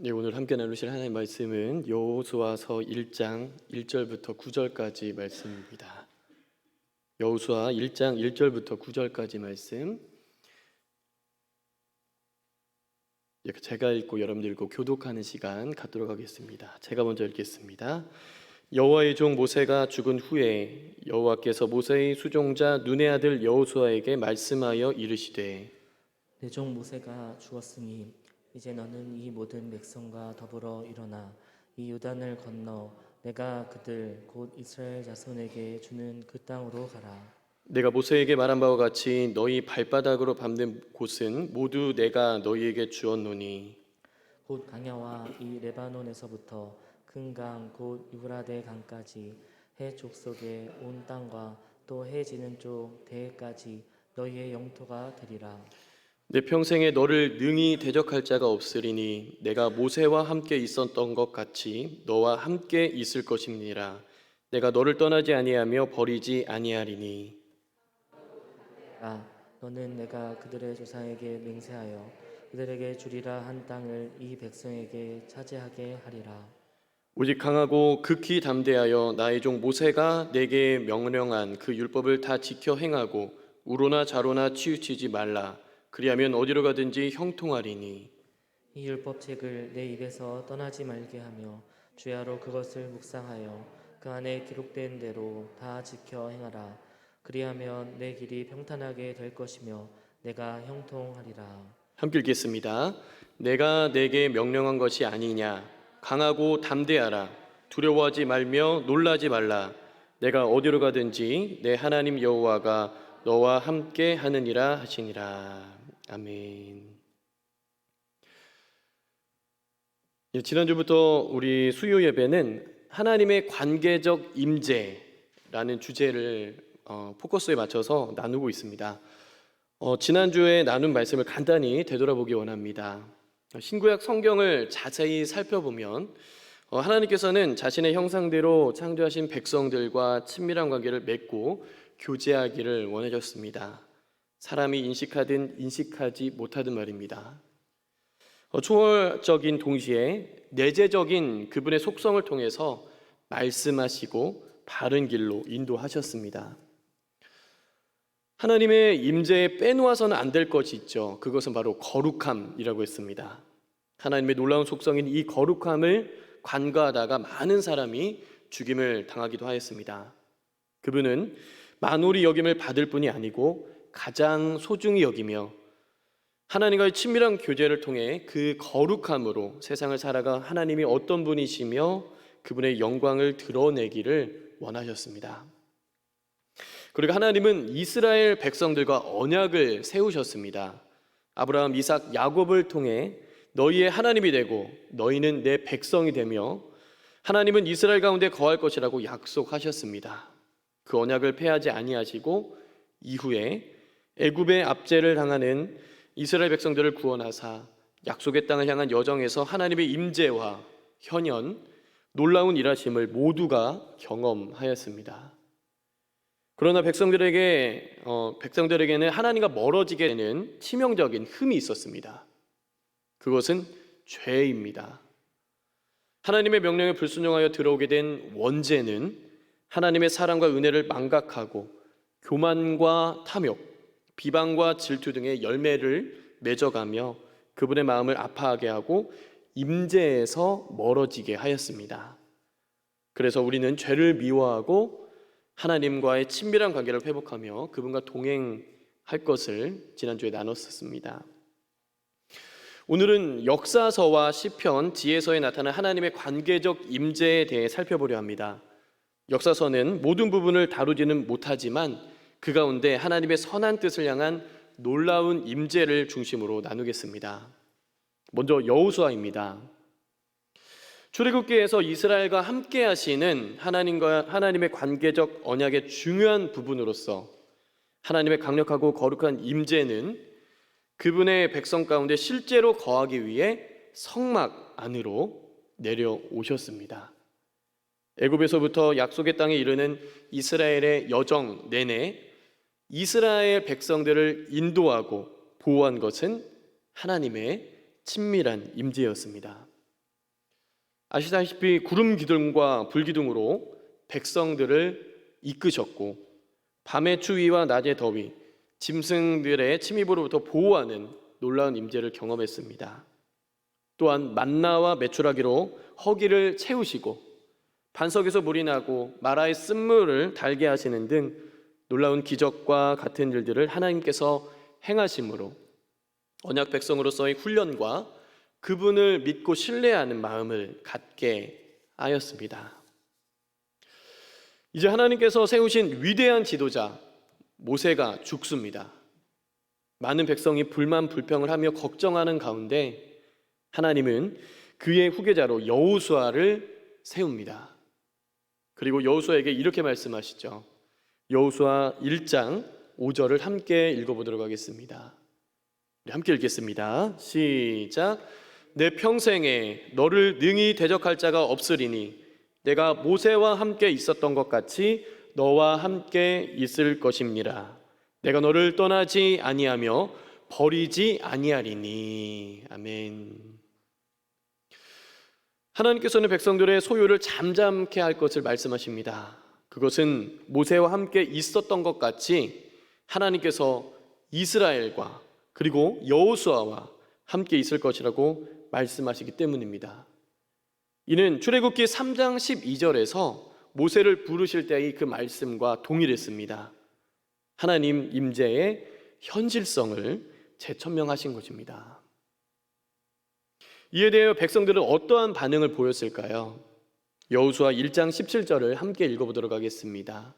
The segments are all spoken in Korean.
네, 오늘 함께 나누실 하나님의 말씀은 여호수아서 1장 1절부터 9절까지 말씀입니다. 여호수아 1장 1절부터 9절까지 말씀. 제가 읽고 여러분들 읽고 교독하는 시간 갖도록 하겠습니다. 제가 먼저 읽겠습니다. 여호와의 종 모세가 죽은 후에 여호와께서 모세의 수종자 눈의 아들 여호수아에게 말씀하여 이르시되, 내 종 모세가 죽었으니 이제 너는 이 모든 백성과 더불어 일어나 이 요단을 건너 내가 그들 곧 이스라엘 자손에게 주는 그 땅으로 가라. 내가 모세에게 말한 바와 같이 너희 발바닥으로 밟는 곳은 모두 내가 너희에게 주었노니 곧 강야와 이 레바논에서부터 큰 강 곧 유브라데 강까지 해 족속의 온 땅과 또 해 지는 쪽 대해까지 너희의 영토가 되리라. 내 평생에 너를 능히 대적할 자가 없으리니 내가 모세와 함께 있었던 것 같이 너와 함께 있을 것임니라. 내가 너를 떠나지 아니하며 버리지 아니하리니. 너는 내가 그들의 조상에게 맹세하여 그들에게 주리라 한 땅을 이 백성에게 차지하게 하리라. 오직 강하고 극히 담대하여 나의 종 모세가 내게 명령한 그 율법을 다 지켜 행하고 우로나 좌로나 치우치지 말라. 그리하면 어디로 가든지 형통하리니. 이 율법책을 내 입에서 떠나지 말게 하며 주야로 그것을 묵상하여 그 안에 기록된 대로 다 지켜 행하라. 그리하면 내 길이 평탄하게 될 것이며 내가 형통하리라. 함께 읽겠습니다. 내가 내게 명령한 것이 아니냐. 강하고 담대하라. 두려워하지 말며 놀라지 말라. 내가 어디로 가든지 내 하나님 여호와가 너와 함께 하느니라 하시니라. 아멘. 지난주부터 우리 수요 예배는 하나님의 관계적 임재라는 주제를 포커스에 맞춰서 나누고 있습니다. 지난주에 나눈 말씀을 간단히 되돌아보기 원합니다. 신구약 성경을 자세히 살펴보면 하나님께서는 자신의 형상대로 창조하신 백성들과 친밀한 관계를 맺고 교제하기를 원하셨습니다. 사람이 인식하든 인식하지 못하든 말입니다. 초월적인 동시에 내재적인 그분의 속성을 통해서 말씀하시고 바른 길로 인도하셨습니다. 하나님의 임재에 빼놓아서는 안 될 것이 있죠. 그것은 바로 거룩함이라고 했습니다. 하나님의 놀라운 속성인 이 거룩함을 간과하다가 많은 사람이 죽임을 당하기도 하였습니다. 그분은 만홀히 여김을 받을 뿐이 아니고 가장 소중히 여기며 하나님과의 친밀한 교제를 통해 그 거룩함으로 세상을 살아가 하나님이 어떤 분이시며 그분의 영광을 드러내기를 원하셨습니다. 그리고 하나님은 이스라엘 백성들과 언약을 세우셨습니다. 아브라함, 이삭, 야곱을 통해 너희의 하나님이 되고 너희는 내 백성이 되며 하나님은 이스라엘 가운데 거할 것이라고 약속하셨습니다. 그 언약을 폐하지 아니하시고 이후에 애굽의 압제를 당하는 이스라엘 백성들을 구원하사 약속의 땅을 향한 여정에서 하나님의 임재와 현현, 놀라운 일하심을 모두가 경험하였습니다. 그러나 백성들에게는 하나님과 멀어지게 되는 치명적인 흠이 있었습니다. 그것은 죄입니다. 하나님의 명령에 불순종하여 들어오게 된 원죄는 하나님의 사랑과 은혜를 망각하고 교만과 탐욕, 비방과 질투 등의 열매를 맺어가며 그분의 마음을 아파하게 하고 임재에서 멀어지게 하였습니다. 그래서 우리는 죄를 미워하고 하나님과의 친밀한 관계를 회복하며 그분과 동행할 것을 지난주에 나눴었습니다. 오늘은 역사서와 시편, 지혜서에 나타난 하나님의 관계적 임재에 대해 살펴보려 합니다. 역사서는 모든 부분을 다루지는 못하지만 그 가운데 하나님의 선한 뜻을 향한 놀라운 임재를 중심으로 나누겠습니다. 먼저 여호수아입니다. 출애굽기에서 이스라엘과 함께 하시는 하나님의 관계적 언약의 중요한 부분으로서 하나님의 강력하고 거룩한 임재는 그분의 백성 가운데 실제로 거하기 위해 성막 안으로 내려오셨습니다. 애굽에서부터 약속의 땅에 이르는 이스라엘의 여정 내내 이스라엘 백성들을 인도하고 보호한 것은 하나님의 친밀한 임재였습니다. 아시다시피 구름 기둥과 불 기둥으로 백성들을 이끄셨고 밤의 추위와 낮의 더위, 짐승들의 침입으로부터 보호하는 놀라운 임재를 경험했습니다. 또한 만나와 메추라기로 허기를 채우시고 반석에서 물이 나고 마라의 쓴물을 달게 하시는 등 놀라운 기적과 같은 일들을 하나님께서 행하심으로 언약 백성으로서의 훈련과 그분을 믿고 신뢰하는 마음을 갖게 하였습니다. 이제 하나님께서 세우신 위대한 지도자 모세가 죽습니다. 많은 백성이 불만 불평을 하며 걱정하는 가운데 하나님은 그의 후계자로 여호수아를 세웁니다. 그리고 여호수아에게 이렇게 말씀하시죠. 여호수아 1장 5절을 함께 읽어보도록 하겠습니다. 함께 읽겠습니다. 시작. 내 평생에 너를 능히 대적할 자가 없으리니 내가 모세와 함께 있었던 것 같이 너와 함께 있을 것임니라. 내가 너를 떠나지 아니하며 버리지 아니하리니. 아멘. 하나님께서는 백성들의 소유를 잠잠케 할 것을 말씀하십니다. 그것은 모세와 함께 있었던 것 같이 하나님께서 이스라엘과 그리고 여호수아와 함께 있을 것이라고 말씀하시기 때문입니다. 이는 출애굽기 3장 12절에서 모세를 부르실 때의 그 말씀과 동일했습니다. 하나님 임재의 현실성을 재천명하신 것입니다. 이에 대해 백성들은 어떠한 반응을 보였을까요? 여호수아 1장 17절을 함께 읽어보도록 하겠습니다.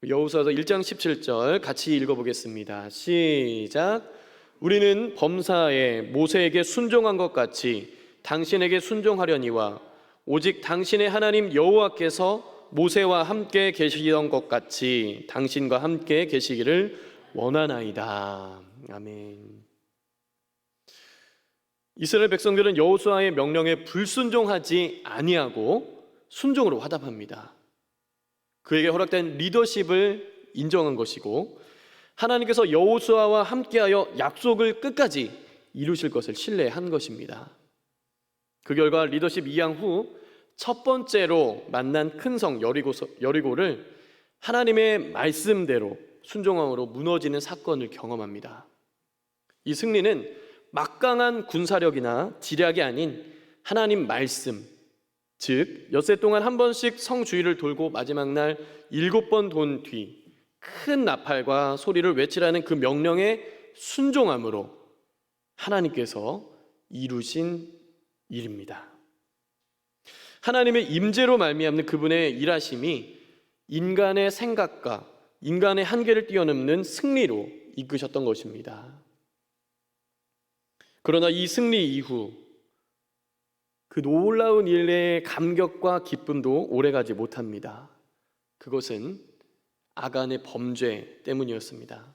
여호수아서 1장 17절 같이 읽어보겠습니다. 시작. 우리는 범사에 모세에게 순종한 것 같이 당신에게 순종하려니와 오직 당신의 하나님 여호와께서 모세와 함께 계시던 것 같이 당신과 함께 계시기를 원하나이다. 아멘. 이스라엘 백성들은 여호수아의 명령에 불순종하지 아니하고 순종으로 화답합니다. 그에게 허락된 리더십을 인정한 것이고 하나님께서 여호수아와 함께하여 약속을 끝까지 이루실 것을 신뢰한 것입니다. 그 결과 리더십 이양 후 첫 번째로 만난 큰 성 여리고를 하나님의 말씀대로 순종함으로 무너지는 사건을 경험합니다. 이 승리는 막강한 군사력이나 지략이 아닌 하나님 말씀, 즉 엿새 동안 한 번씩 성 주위를 돌고 마지막 날 7번 돈 뒤 큰 나팔과 소리를 외치라는 그 명령에 순종함으로 하나님께서 이루신 일입니다. 하나님의 임재로 말미암는 그분의 일하심이 인간의 생각과 인간의 한계를 뛰어넘는 승리로 이끄셨던 것입니다. 그러나 이 승리 이후 그 놀라운 일의 감격과 기쁨도 오래가지 못합니다. 그것은 아간의 범죄 때문이었습니다.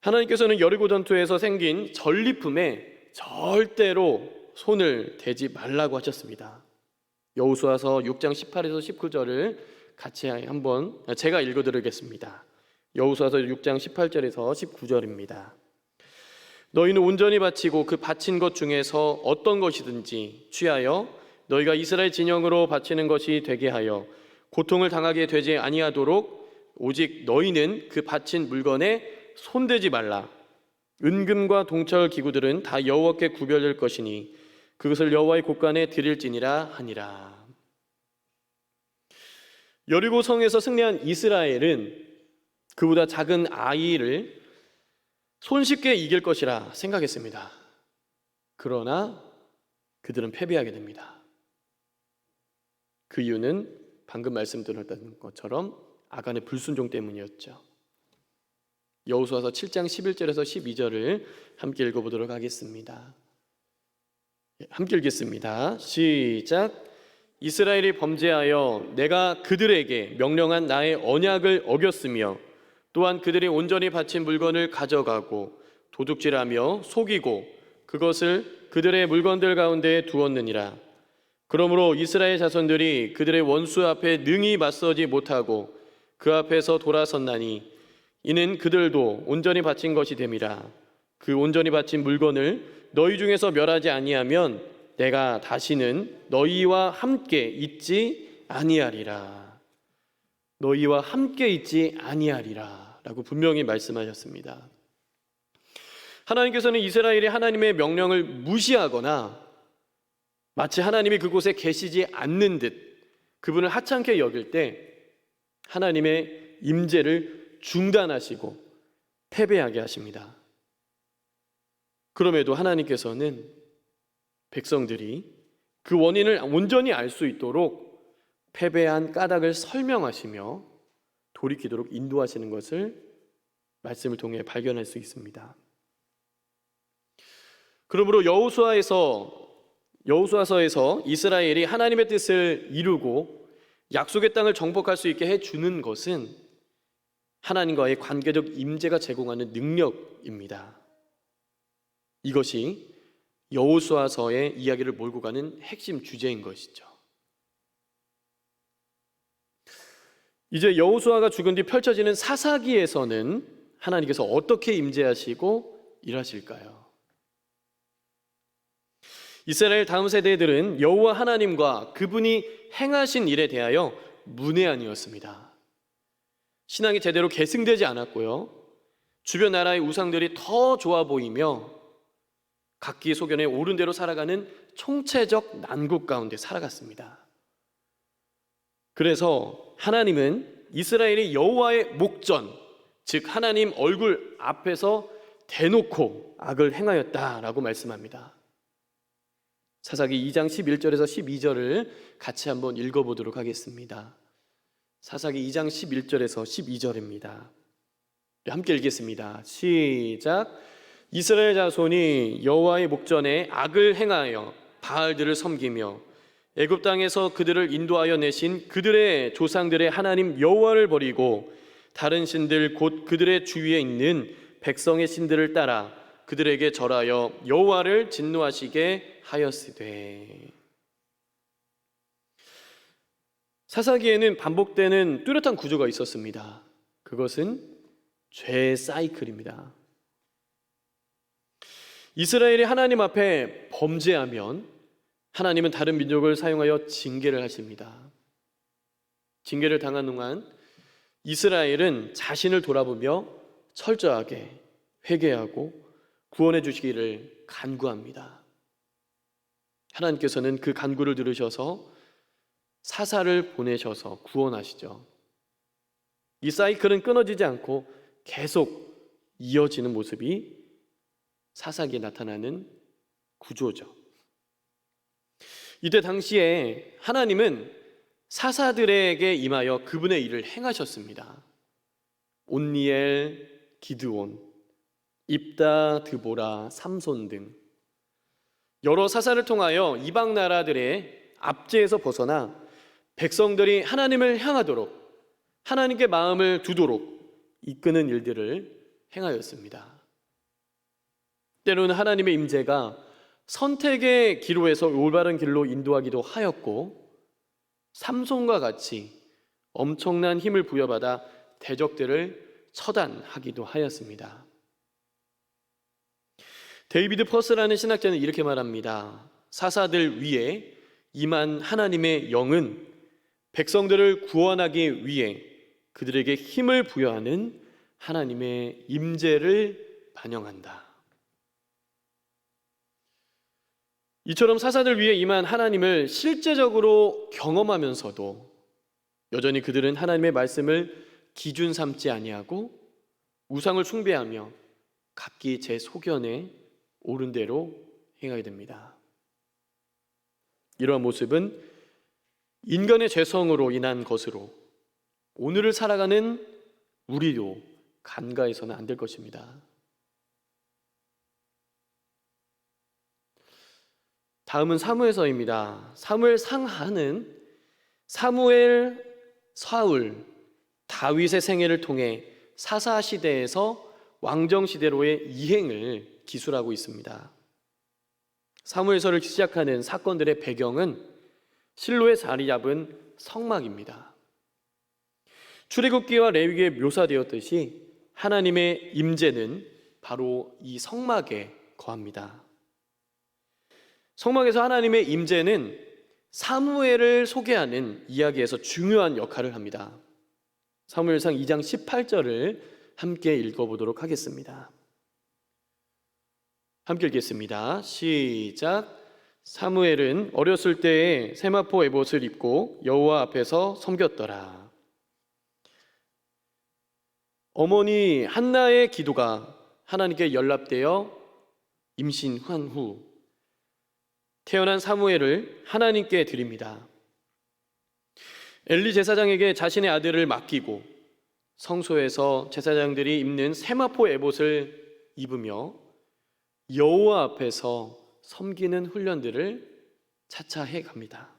하나님께서는 여리고 전투에서 생긴 전리품에 절대로 손을 대지 말라고 하셨습니다. 여호수아서 6장 18에서 19절을 같이 한번 제가 읽어드리겠습니다. 여호수아서 6장 18절에서 19절입니다. 너희는 온전히 바치고 그 바친 것 중에서 어떤 것이든지 취하여 너희가 이스라엘 진영으로 바치는 것이 되게 하여 고통을 당하게 되지 아니하도록 오직 너희는 그 바친 물건에 손대지 말라. 은금과 동철 기구들은 다 여호와께 구별될 것이니 그것을 여호와의 곳간에 드릴지니라 하니라. 여리고 성에서 승리한 이스라엘은 그보다 작은 아이를 손쉽게 이길 것이라 생각했습니다. 그러나 그들은 패배하게 됩니다. 그 이유는 방금 말씀드렸던 것처럼 아간의 불순종 때문이었죠. 여호수아서 7장 11절에서 12절을 함께 읽어보도록 하겠습니다. 함께 읽겠습니다. 시작. 이스라엘이 범죄하여 내가 그들에게 명령한 나의 언약을 어겼으며 또한 그들이 온전히 바친 물건을 가져가고 도둑질하며 속이고 그것을 그들의 물건들 가운데 두었느니라. 그러므로 이스라엘 자손들이 그들의 원수 앞에 능히 맞서지 못하고 그 앞에서 돌아섰나니 이는 그들도 온전히 바친 것이 됨이라. 그 온전히 바친 물건을 너희 중에서 멸하지 아니하면 내가 다시는 너희와 함께 있지 아니하리라. 너희와 함께 있지 아니하리라 라고 분명히 말씀하셨습니다. 하나님께서는 이스라엘이 하나님의 명령을 무시하거나 마치 하나님이 그곳에 계시지 않는 듯 그분을 하찮게 여길 때 하나님의 임재를 중단하시고 패배하게 하십니다. 그럼에도 하나님께서는 백성들이 그 원인을 온전히 알 수 있도록 패배한 까닭을 설명하시며 돌이키도록 인도하시는 것을 말씀을 통해 발견할 수 있습니다. 그러므로 여호수아서에서 이스라엘이 하나님의 뜻을 이루고 약속의 땅을 정복할 수 있게 해주는 것은 하나님과의 관계적 임재가 제공하는 능력입니다. 이것이 여호수아서의 이야기를 몰고 가는 핵심 주제인 것이죠. 이제 여호수아가 죽은 뒤 펼쳐지는 사사기에서는 하나님께서 어떻게 임재하시고 일하실까요? 이스라엘 다음 세대들은 여호와 하나님과 그분이 행하신 일에 대하여 문외한이었습니다. 신앙이 제대로 계승되지 않았고요. 주변 나라의 우상들이 더 좋아 보이며 각기 소견에 옳은 대로 살아가는 총체적 난국 가운데 살아갔습니다. 그래서 하나님은 이스라엘이 여호와의 목전, 즉 하나님 얼굴 앞에서 대놓고 악을 행하였다라고 말씀합니다. 사사기 2장 11절에서 12절을 같이 한번 읽어보도록 하겠습니다. 사사기 2장 11절에서 12절입니다. 함께 읽겠습니다. 시작. 이스라엘 자손이 여호와의 목전에 악을 행하여 바알들을 섬기며 애굽 땅에서 그들을 인도하여 내신 그들의 조상들의 하나님 여호와를 버리고 다른 신들 곧 그들의 주위에 있는 백성의 신들을 따라 그들에게 절하여 여호와를 진노하시게 하였으되. 사사기에는 반복되는 뚜렷한 구조가 있었습니다. 그것은 죄의 사이클입니다. 이스라엘이 하나님 앞에 범죄하면 하나님은 다른 민족을 사용하여 징계를 하십니다. 징계를 당한 동안 이스라엘은 자신을 돌아보며 철저하게 회개하고 구원해 주시기를 간구합니다. 하나님께서는 그 간구를 들으셔서 사사를 보내셔서 구원하시죠. 이 사이클은 끊어지지 않고 계속 이어지는 모습이 사사기에 나타나는 구조죠. 이때 당시에 하나님은 사사들에게 임하여 그분의 일을 행하셨습니다. 온니엘, 기드온, 입다, 드보라, 삼손 등 여러 사사를 통하여 이방 나라들의 압제에서 벗어나 백성들이 하나님을 향하도록 하나님께 마음을 두도록 이끄는 일들을 행하였습니다. 때로는 하나님의 임재가 선택의 기로에서 올바른 길로 인도하기도 하였고 삼손과 같이 엄청난 힘을 부여받아 대적들을 처단하기도 하였습니다. 데이비드 퍼스라는 신학자는 이렇게 말합니다. 사사들 위에 임한 하나님의 영은 백성들을 구원하기 위해 그들에게 힘을 부여하는 하나님의 임재를 반영한다. 이처럼 사사들 위에 임한 하나님을 실제적으로 경험하면서도 여전히 그들은 하나님의 말씀을 기준 삼지 아니하고 우상을 숭배하며 각기 제 소견에 옳은 대로 행하게 됩니다. 이러한 모습은 인간의 죄성으로 인한 것으로 오늘을 살아가는 우리도 간과해서는 안 될 것입니다. 다음은 사무엘서입니다. 사무엘 상하는 사무엘, 사울, 다윗의 생애를 통해 사사 시대에서 왕정 시대로의 이행을 기술하고 있습니다. 사무엘서를 시작하는 사건들의 배경은 실로에 자리 잡은 성막입니다. 출애굽기와 레위기에 묘사되었듯이 하나님의 임재는 바로 이 성막에 거합니다. 성막에서 하나님의 임재는 사무엘을 소개하는 이야기에서 중요한 역할을 합니다. 사무엘상 2장 18절을 함께 읽어보도록 하겠습니다. 함께 읽겠습니다. 시작. 사무엘은 어렸을 때에 세마포 에봇을 입고 여호와 앞에서 섬겼더라. 어머니 한나의 기도가 하나님께 연락되어 임신한 후 태어난 사무엘을 하나님께 드립니다. 엘리 제사장에게 자신의 아들을 맡기고 성소에서 제사장들이 입는 세마포 에봇을 입으며 여호와 앞에서 섬기는 훈련들을 차차 해갑니다.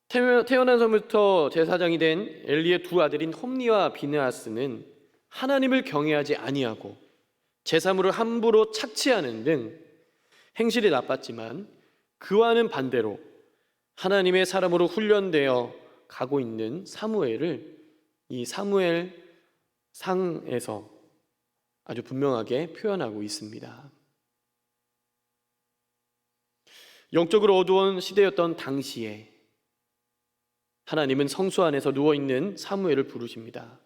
태어난 섬부터 제사장이 된 엘리의 두 아들인 홈니와 비느하스는 하나님을 경외하지 아니하고 제사물을 함부로 착취하는 등 행실이 나빴지만 그와는 반대로 하나님의 사람으로 훈련되어 가고 있는 사무엘을 이 사무엘 상에서 아주 분명하게 표현하고 있습니다. 영적으로 어두운 시대였던 당시에 하나님은 성소 안에서 누워있는 사무엘을 부르십니다.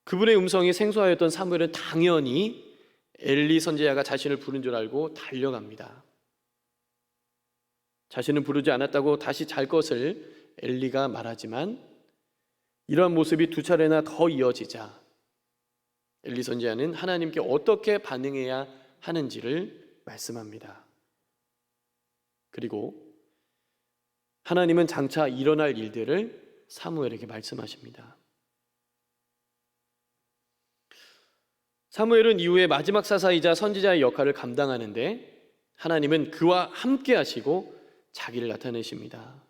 그분의 음성이 생소하였던 사무엘은 당연히 엘리 선지자가 자신을 부른 줄 알고 달려갑니다. 자신은 부르지 않았다고 다시 잘 것을 엘리가 말하지만 이러한 모습이 두 차례나 더 이어지자 엘리 선지자는 하나님께 어떻게 반응해야 하는지를 말씀합니다. 그리고 하나님은 장차 일어날 일들을 사무엘에게 말씀하십니다. 사무엘은 이후에 마지막 사사이자 선지자의 역할을 감당하는데 하나님은 그와 함께 하시고 자기를 나타내십니다.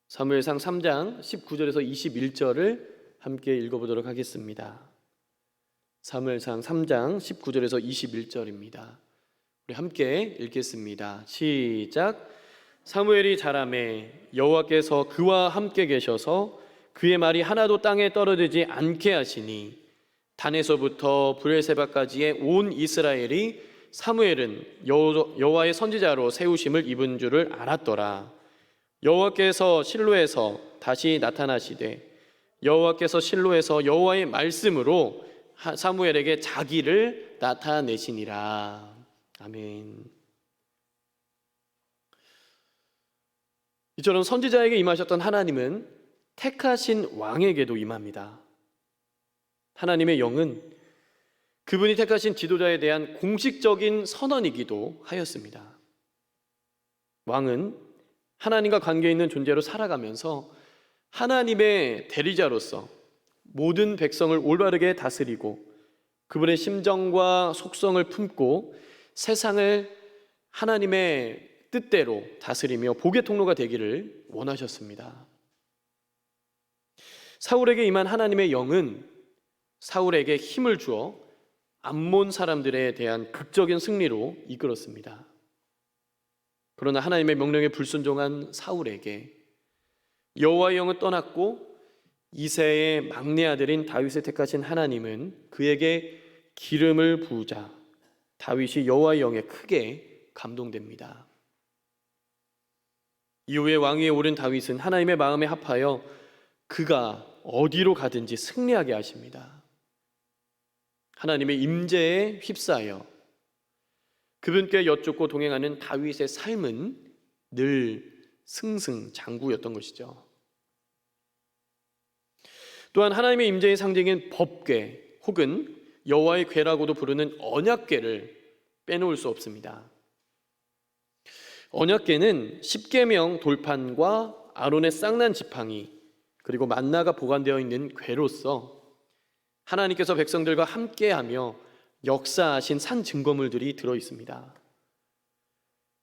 사무엘상 3장 19절에서 21절을 함께 읽어보도록 하겠습니다. 사무엘상 3장 19절에서 21절입니다. 우리 함께 읽겠습니다. 시작. 사무엘이 자라매 여호와께서 그와 함께 계셔서 그의 말이 하나도 땅에 떨어지지 않게 하시니 단에서부터 브엘세바까지의 온 이스라엘이 사무엘은 여호와의 선지자로 세우심을 입은 줄을 알았더라. 여호와께서 실로에서 다시 나타나시되 여호와께서 실로에서 여호와의 말씀으로 사무엘에게 자기를 나타내시니라. 아멘. 이처럼 선지자에게 임하셨던 하나님은 택하신 왕에게도 임합니다. 하나님의 영은 그분이 택하신 지도자에 대한 공식적인 선언이기도 하였습니다. 왕은 하나님과 관계 있는 존재로 살아가면서 하나님의 대리자로서 모든 백성을 올바르게 다스리고 그분의 심정과 속성을 품고 세상을 하나님의 뜻대로 다스리며 복의 통로가 되기를 원하셨습니다. 사울에게 임한 하나님의 영은 사울에게 힘을 주어 암몬 사람들에 대한 극적인 승리로 이끌었습니다. 그러나 하나님의 명령에 불순종한 사울에게 여호와의 영은 떠났고 이새의 막내 아들인 다윗을 택하신 하나님은 그에게 기름을 부으자 다윗이 여호와의 영에 크게 감동됩니다. 이후에 왕위에 오른 다윗은 하나님의 마음에 합하여 그가 어디로 가든지 승리하게 하십니다. 하나님의 임재에 휩싸여 그분께 여쭙고 동행하는 다윗의 삶은 늘 승승장구였던 것이죠. 또한 하나님의 임재의 상징인 법궤 혹은 여호와의 궤라고도 부르는 언약궤를 빼놓을 수 없습니다. 언약궤는 십계명 돌판과 아론의 쌍난 지팡이 그리고 만나가 보관되어 있는 궤로서 하나님께서 백성들과 함께하며 역사하신 산 증거물들이 들어 있습니다.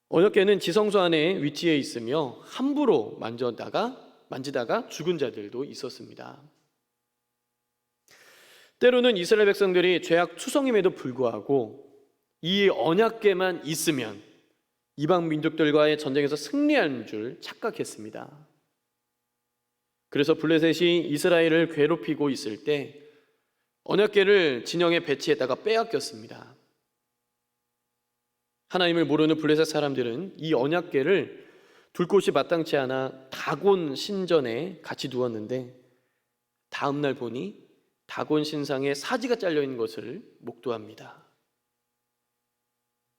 언약궤는 지성소 안에 위치해 있으며 함부로 만지다가 죽은 자들도 있었습니다. 때로는 이스라엘 백성들이 죄악 투성임에도 불구하고 이 언약궤만 있으면 이방 민족들과의 전쟁에서 승리하는 줄 착각했습니다. 그래서 블레셋이 이스라엘을 괴롭히고 있을 때 언약궤를 진영에 배치했다가 빼앗겼습니다. 하나님을 모르는 블레셋 사람들은 이 언약궤를 둘 곳이 마땅치 않아 다곤 신전에 같이 두었는데 다음 날 보니 다곤 신상에 사지가 잘려 있는 것을 목도합니다.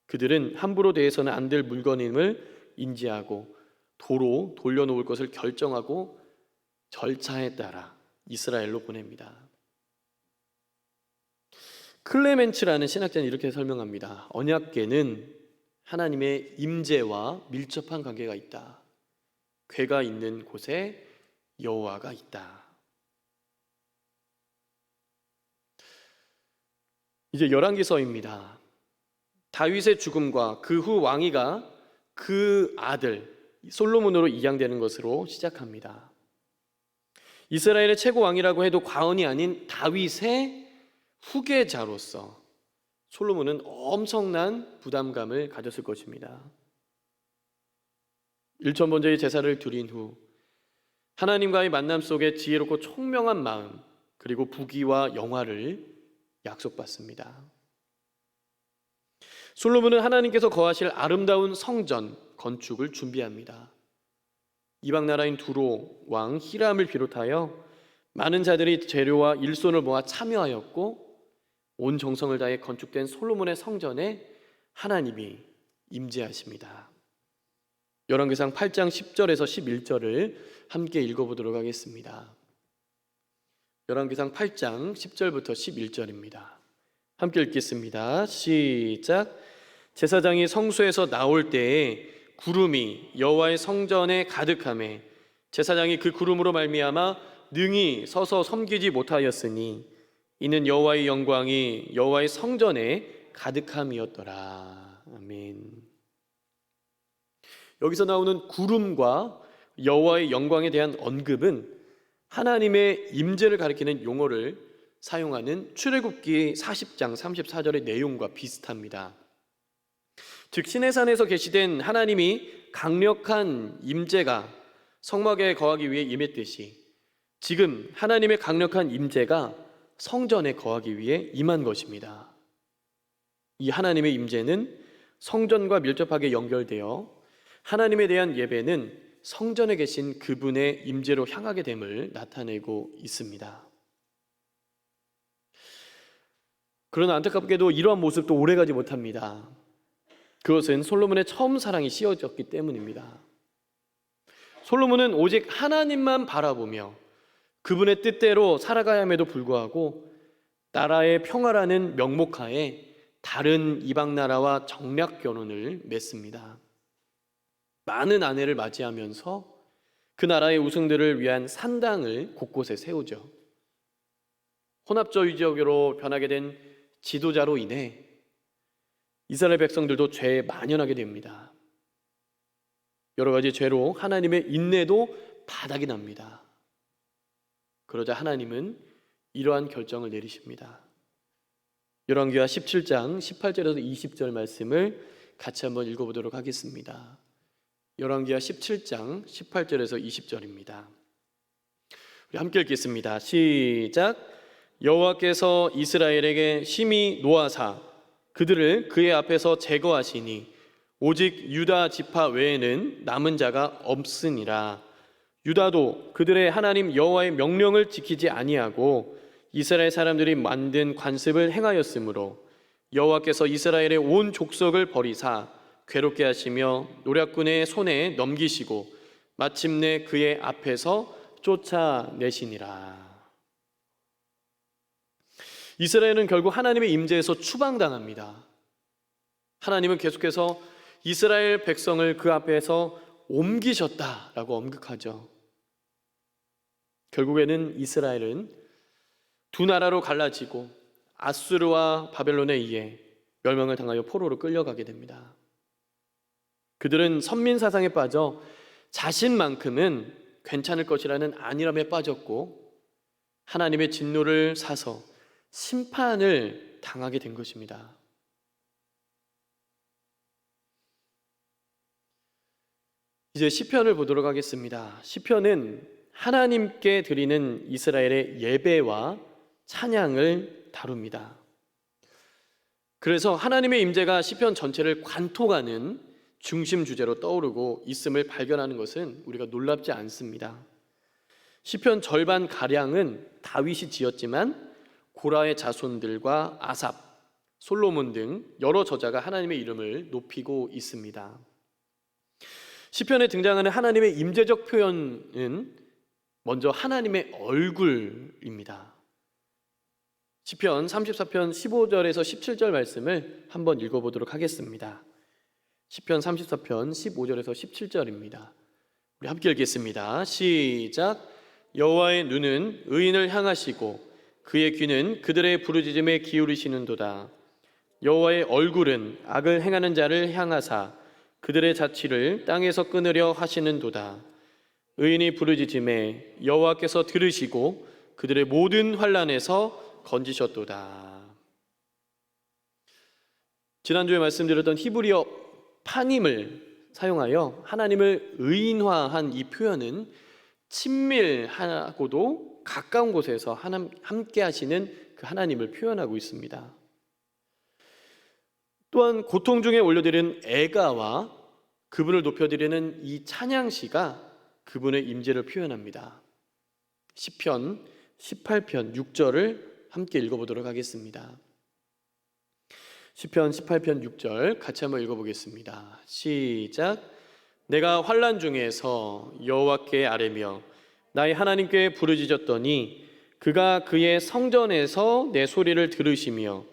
그들은 함부로 대해서는 안 될 물건임을 인지하고 도로 돌려놓을 것을 결정하고 절차에 따라 이스라엘로 보냅니다. 클레멘츠라는 신학자는 이렇게 설명합니다. 언약궤는 하나님의 임재와 밀접한 관계가 있다. 궤가 있는 곳에 여호와가 있다. 이제 열왕기서입니다. 다윗의 죽음과 그 후 왕위가 그 아들 솔로몬으로 이양되는 것으로 시작합니다. 이스라엘의 최고 왕이라고 해도 과언이 아닌 다윗의 후계자로서 솔로몬은 엄청난 부담감을 가졌을 것입니다. 일천번제의 제사를 드린 후 하나님과의 만남 속에 지혜롭고 총명한 마음 그리고 부귀와 영화를 약속받습니다. 솔로몬은 하나님께서 거하실 아름다운 성전 건축을 준비합니다. 이방 나라인 두로 왕 히람을 비롯하여 많은 자들이 재료와 일손을 모아 참여하였고 온 정성을 다해 건축된 솔로몬의 성전에 하나님이 임재하십니다. 열왕기상 8장 10절에서 11절을 함께 읽어보도록 하겠습니다. 열왕기상 8장 10절부터 11절입니다. 함께 읽겠습니다. 시작. 제사장이 성소에서 나올 때에 구름이 여호와의 성전에 가득하매 제사장이 그 구름으로 말미암아 능히 서서 섬기지 못하였으니 이는 여호와의 영광이 여호와의 성전에 가득함이었더라. 아멘. 여기서 나오는 구름과 여호와의 영광에 대한 언급은 하나님의 임재를 가리키는 용어를 사용하는 출애굽기 40장 34절의 내용과 비슷합니다. 즉 시내산에서 계시된 하나님이 강력한 임재가 성막에 거하기 위해 임했듯이 지금 하나님의 강력한 임재가 성전에 거하기 위해 임한 것입니다. 이 하나님의 임재는 성전과 밀접하게 연결되어 하나님에 대한 예배는 성전에 계신 그분의 임재로 향하게 됨을 나타내고 있습니다. 그러나 안타깝게도 이러한 모습도 오래가지 못합니다. 그것은 솔로몬의 처음 사랑이 씌워졌기 때문입니다. 솔로몬은 오직 하나님만 바라보며 그분의 뜻대로 살아가야 함에도 불구하고 나라의 평화라는 명목하에 다른 이방 나라와 정략 결혼을 맺습니다. 많은 아내를 맞이하면서 그 나라의 우승들을 위한 산당을 곳곳에 세우죠. 혼합주의적으로 변하게 된 지도자로 인해 이스라엘 백성들도 죄에 만연하게 됩니다. 여러 가지 죄로 하나님의 인내도 바닥이 납니다. 그러자 하나님은 이러한 결정을 내리십니다. 열왕기하 17장 18절에서 20절 말씀을 같이 한번 읽어보도록 하겠습니다. 열왕기하 17장 18절에서 20절입니다. 우리 함께 읽겠습니다. 시작. 여호와께서 이스라엘에게 심히 노하사 그들을 그의 앞에서 제거하시니 오직 유다 지파 외에는 남은 자가 없으니라. 유다도 그들의 하나님 여호와의 명령을 지키지 아니하고 이스라엘 사람들이 만든 관습을 행하였으므로 여호와께서 이스라엘의 온 족속을 버리사 괴롭게 하시며 노략군의 손에 넘기시고 마침내 그의 앞에서 쫓아내시니라. 이스라엘은 결국 하나님의 임재에서 추방당합니다. 하나님은 계속해서 이스라엘 백성을 그 앞에서 옮기셨다라고 언급하죠. 결국에는 이스라엘은 두 나라로 갈라지고 아수르와 바벨론에 의해 멸망을 당하여 포로로 끌려가게 됩니다. 그들은 선민 사상에 빠져 자신만큼은 괜찮을 것이라는 안일함에 빠졌고 하나님의 진노를 사서 심판을 당하게 된 것입니다. 이제 시편을 보도록 하겠습니다. 시편은 하나님께 드리는 이스라엘의 예배와 찬양을 다룹니다. 그래서 하나님의 임재가 시편 전체를 관통하는 중심 주제로 떠오르고 있음을 발견하는 것은 우리가 놀랍지 않습니다. 시편 절반 가량은 다윗이 지었지만 고라의 자손들과 아삽, 솔로몬 등 여러 저자가 하나님의 이름을 높이고 있습니다. 시편에 등장하는 하나님의 임재적 표현은 먼저 하나님의 얼굴입니다. 시편 34편 15절에서 17절 말씀을 한번 읽어보도록 하겠습니다. 시편 34편 15절에서 17절입니다. 우리 함께 읽겠습니다. 시작. 여호와의 눈은 의인을 향하시고 그의 귀는 그들의 부르짖음에 기울이시는도다. 여호와의 얼굴은 악을 행하는 자를 향하사 그들의 자취를 땅에서 끊으려 하시는도다. 의인이 부르짖음에 여호와께서 들으시고 그들의 모든 환난에서 건지셨도다. 지난주에 말씀드렸던 히브리어 파님을 사용하여 하나님을 의인화한 이 표현은 친밀하고도 가까운 곳에서 함께 하시는 그 하나님을 표현하고 있습니다. 또한 고통 중에 올려드리는 애가와 그분을 높여드리는 이 찬양시가 그분의 임재를 표현합니다. 시편 18편 6절을 함께 읽어보도록 하겠습니다. 시편 18편 6절 같이 한번 읽어보겠습니다. 시작. 내가 환난 중에서 여호와께 아뢰며 나의 하나님께 부르짖었더니 그가 그의 성전에서 내 소리를 들으시며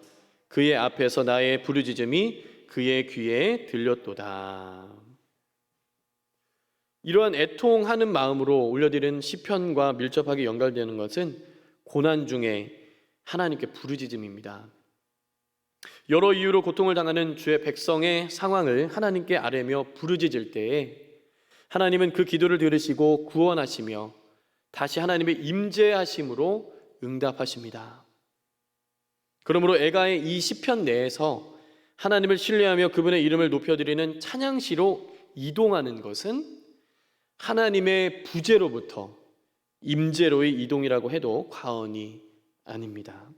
그의 앞에서 나의 부르짖음이 그의 귀에 들렸도다. 이러한 애통하는 마음으로 올려드린 시편과 밀접하게 연결되는 것은 고난 중에 하나님께 부르짖음입니다. 여러 이유로 고통을 당하는 주의 백성의 상황을 하나님께 아뢰며 부르짖을 때에 하나님은 그 기도를 들으시고 구원하시며 다시 하나님의 임재하심으로 응답하십니다. 그러므로 애가의 이 시편 내에서 하나님을 신뢰하며 그분의 이름을 높여드리는 찬양시로 이동하는 것은 하나님의 부재로부터 임재로의 이동이라고 해도 과언이 아닙니다.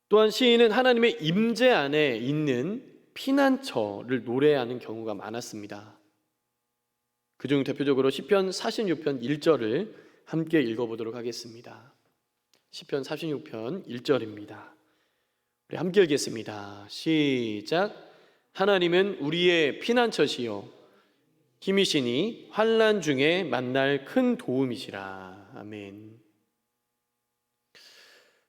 또한 시인은 하나님의 임재 안에 있는 피난처를 노래하는 경우가 많았습니다. 그중 대표적으로 시편 46편 1절을 함께 읽어보도록 하겠습니다. 시편 46편 1절입니다. 우리 함께 읽겠습니다. 시작. 하나님은 우리의 피난처시요 힘이시니 환난 중에 만날 큰 도움이시라. 아멘.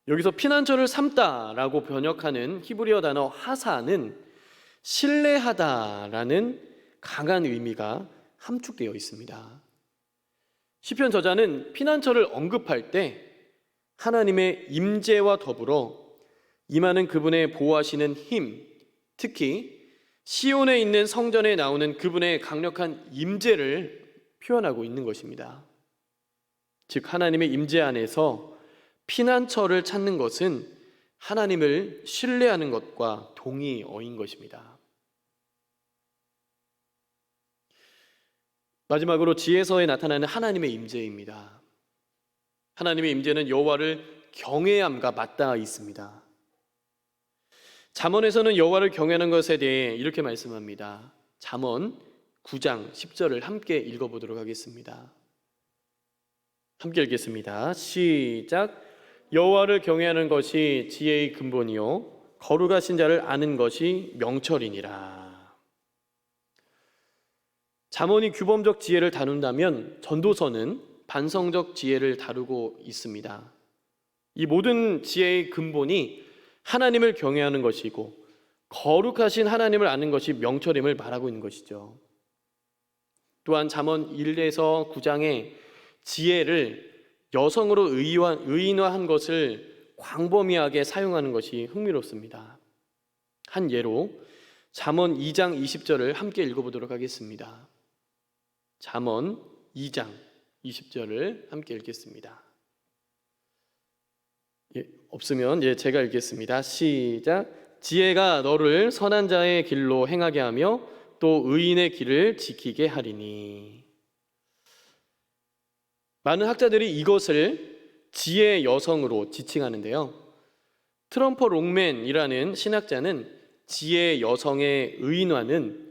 여기서 피난처를 삼다라고 번역하는 히브리어 단어 하사는 신뢰하다라는 강한 의미가 함축되어 있습니다. 시편 저자는 피난처를 언급할 때 하나님의 임재와 더불어 임하는 그분의 보호하시는 힘, 특히 시온에 있는 성전에 나오는 그분의 강력한 임재를 표현하고 있는 것입니다. 즉 하나님의 임재 안에서 피난처를 찾는 것은 하나님을 신뢰하는 것과 동의어인 것입니다. 마지막으로 지혜서에 나타나는 하나님의 임재입니다. 하나님의 임재는 여호와를 경외함과 맞닿아 있습니다. 잠언에서는 여호와를 경외하는 것에 대해 이렇게 말씀합니다. 잠언 9장 10절을 함께 읽어보도록 하겠습니다. 함께 읽겠습니다. 시작. 여호와를 경외하는 것이 지혜의 근본이요 거룩하신 자를 아는 것이 명철이니라. 잠언이 규범적 지혜를 다룬다면 전도서는 반성적 지혜를 다루고 있습니다. 이 모든 지혜의 근본이 하나님을 경외하는 것이고 거룩하신 하나님을 아는 것이 명철임을 말하고 있는 것이죠. 또한 잠언 1에서 9장에 지혜를 여성으로 의인화한 것을 광범위하게 사용하는 것이 흥미롭습니다. 한 예로 잠언 2장 20절을 함께 읽어보도록 하겠습니다. 잠언 2장 20절을 함께 읽겠습니다. 없으면 제가 읽겠습니다. 시작. 지혜가 너를 선한 자의 길로 행하게 하며 또 의인의 길을 지키게 하리니. 많은 학자들이 이것을 지혜의 여성으로 지칭하는데요. 트럼퍼 롱맨이라는 신학자는 지혜 여성의 의인화는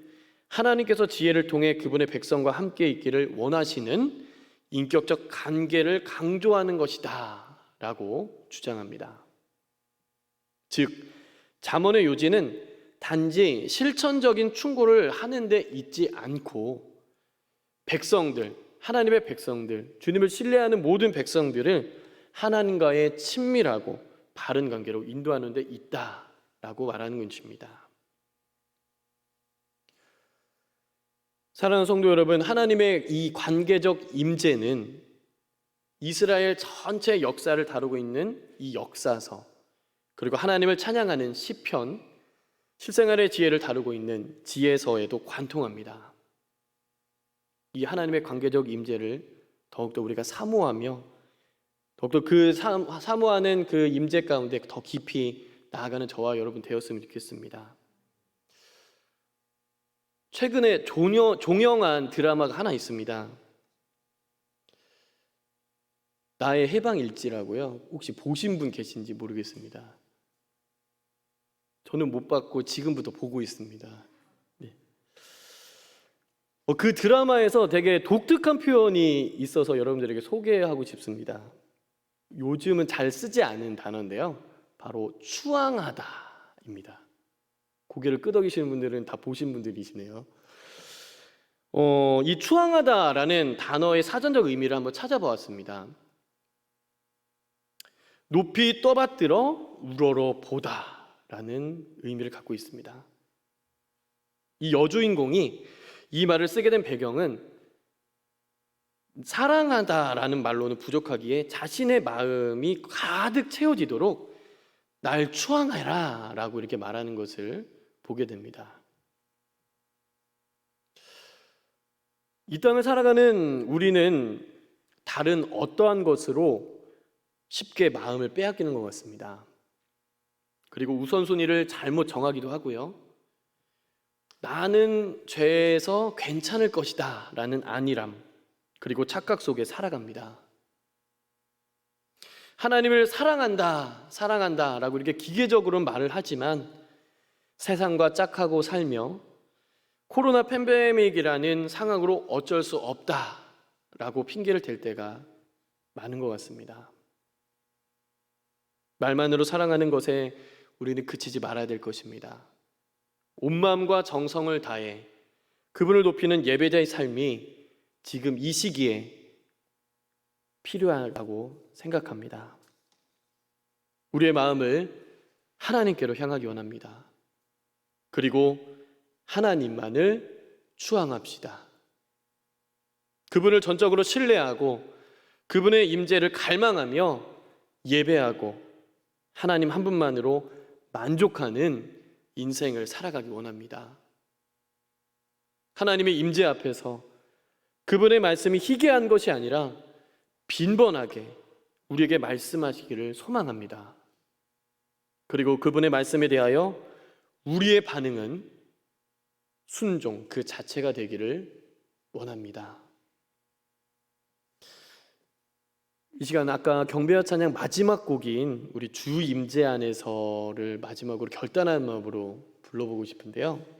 하나님께서 지혜를 통해 그분의 백성과 함께 있기를 원하시는 인격적 관계를 강조하는 것이다 라고 주장합니다. 즉, 잠언의 요지는 단지 실천적인 충고를 하는 데 있지 않고 백성들, 하나님의 백성들, 주님을 신뢰하는 모든 백성들을 하나님과의 친밀하고 바른 관계로 인도하는 데 있다라고 말하는 것입니다. 사랑하는 성도 여러분, 하나님의 이 관계적 임재는 이스라엘 전체 역사를 다루고 있는 이 역사서, 그리고 하나님을 찬양하는 시편, 실생활의 지혜를 다루고 있는 지혜서에도 관통합니다. 이 하나님의 관계적 임재를 더욱더 우리가 사모하며 더욱더 그 사모하는 그 임재 가운데 더 깊이 나아가는 저와 여러분 되었으면 좋겠습니다. 최근에 종영한 드라마가 하나 있습니다. 나의 해방일지라고요. 혹시 보신 분 계신지 모르겠습니다. 저는 못 봤고 지금부터 보고 있습니다. 네. 그 드라마에서 되게 독특한 표현이 있어서 여러분들에게 소개하고 싶습니다. 요즘은 잘 쓰지 않은 단어인데요. 바로 추앙하다입니다. 고개를 끄덕이시는 분들은 다 보신 분들이시네요. 이 추앙하다라는 단어의 사전적 의미를 한번 찾아보았습니다. 높이 떠받들어 우러러 보다라는 의미를 갖고 있습니다. 이 여주인공이 이 말을 쓰게 된 배경은 사랑하다라는 말로는 부족하기에 자신의 마음이 가득 채워지도록 날 추앙해라 라고 이렇게 말하는 것을 보게 됩니다. 이 땅을 살아가는 우리는 다른 어떠한 것으로 쉽게 마음을 빼앗기는 것 같습니다. 그리고 우선순위를 잘못 정하기도 하고요. 나는 죄에서 괜찮을 것이다 라는 안일함, 그리고 착각 속에 살아갑니다. 하나님을 사랑한다 라고 이렇게 기계적으로 말을 하지만 세상과 짝하고 살며 코로나 팬데믹이라는 상황으로 어쩔 수 없다 라고 핑계를 댈 때가 많은 것 같습니다. 말만으로 사랑하는 것에 우리는 그치지 말아야 될 것입니다. 온 마음과 정성을 다해 그분을 높이는 예배자의 삶이 지금 이 시기에 필요하다고 생각합니다. 우리의 마음을 하나님께로 향하기 원합니다. 그리고 하나님만을 추앙합시다. 그분을 전적으로 신뢰하고 그분의 임재를 갈망하며 예배하고 하나님 한 분만으로 만족하는 인생을 살아가기 원합니다. 하나님의 임재 앞에서 그분의 말씀이 희귀한 것이 아니라 빈번하게 우리에게 말씀하시기를 소망합니다. 그리고 그분의 말씀에 대하여 우리의 반응은 순종 그 자체가 되기를 원합니다. 이 시간 아까 경배와 찬양 마지막 곡인 우리 주 임재 안에서를 마지막으로 결단한 마음으로 불러보고 싶은데요.